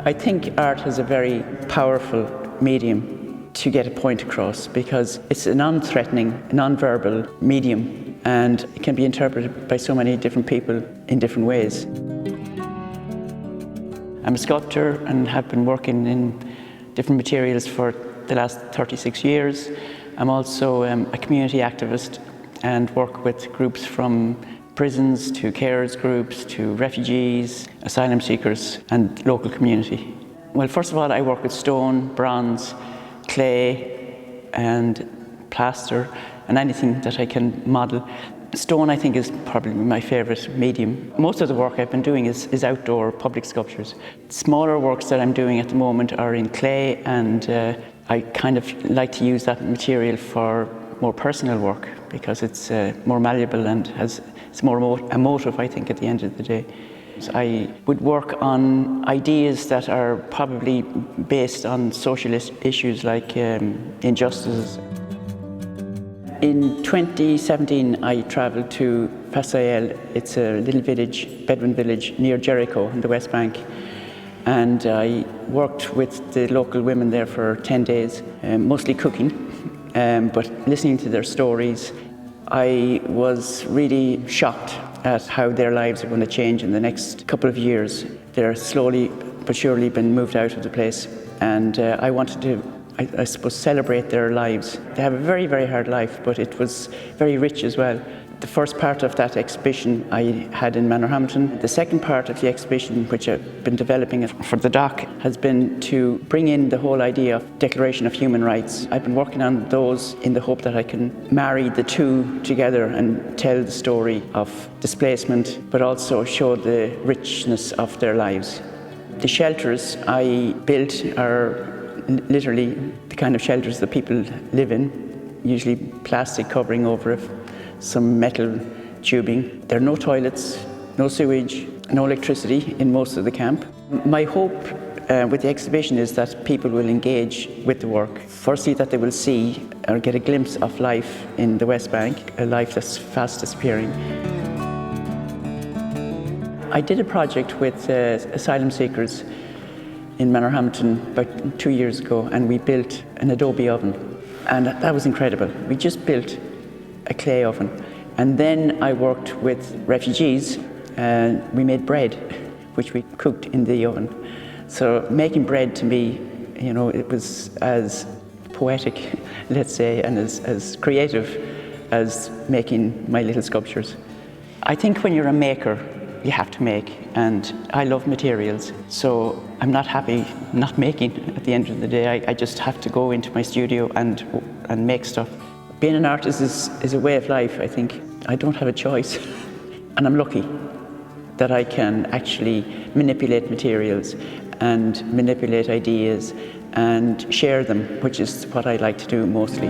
I think art is a very powerful medium to get a point across because it's a non-threatening, non-verbal medium, and it can be interpreted by so many different people in different ways. I'm a sculptor and have been working in different materials for the last 36 years. I'm also a community activist and work with groups from prisons to carers groups to refugees, asylum seekers and local community. Well, first of all, I work with stone, bronze, clay and plaster and anything that I can model. Stone, I think, is probably my favourite medium. Most of the work I've been doing is outdoor public sculptures. Smaller works that I'm doing at the moment are in clay, and I kind of like to use that material for more personal work because it's more malleable and it's more emotive, I think, at the end of the day. I would work on ideas that are probably based on social issues like injustices. In 2017, I travelled to Fasael. It's a little village, Bedouin village near Jericho in the West Bank. And I worked with the local women there for 10 days, mostly cooking, but listening to their stories. I was really shocked at how their lives are going to change in the next couple of years. They're slowly but surely been moved out of the place, and I wanted to, I suppose, celebrate their lives. They have a very, very hard life, but it was very rich as well. The first part of that exhibition I had in Manorhamilton. The second part of the exhibition, which I've been developing for the dock, has been to bring in the whole idea of Declaration of Human Rights. I've been working on those in the hope that I can marry the two together and tell the story of displacement, but also show the richness of their lives. The shelters I built are literally the kind of shelters that people live in, usually plastic covering over it, some metal tubing. There are no toilets, no sewage, no electricity in most of the camp. My hope with the exhibition is that people will engage with the work. Firstly, that they will see or get a glimpse of life in the West Bank, a life that's fast disappearing. I did a project with asylum seekers in Manorhamilton about 2 years ago, and we built an adobe oven, and that was incredible. We just built a clay oven, and then I worked with refugees and we made bread, which we cooked in the oven. So making bread to me, you know, it was as poetic, let's say, and as creative as making my little sculptures. I think when you're a maker, you have to make, and I love materials, so I'm not happy not making at the end of the day. I just have to go into my studio and make stuff. Being an artist is a way of life, I think. I don't have a choice, and I'm lucky that I can actually manipulate materials and manipulate ideas and share them, which is what I like to do mostly.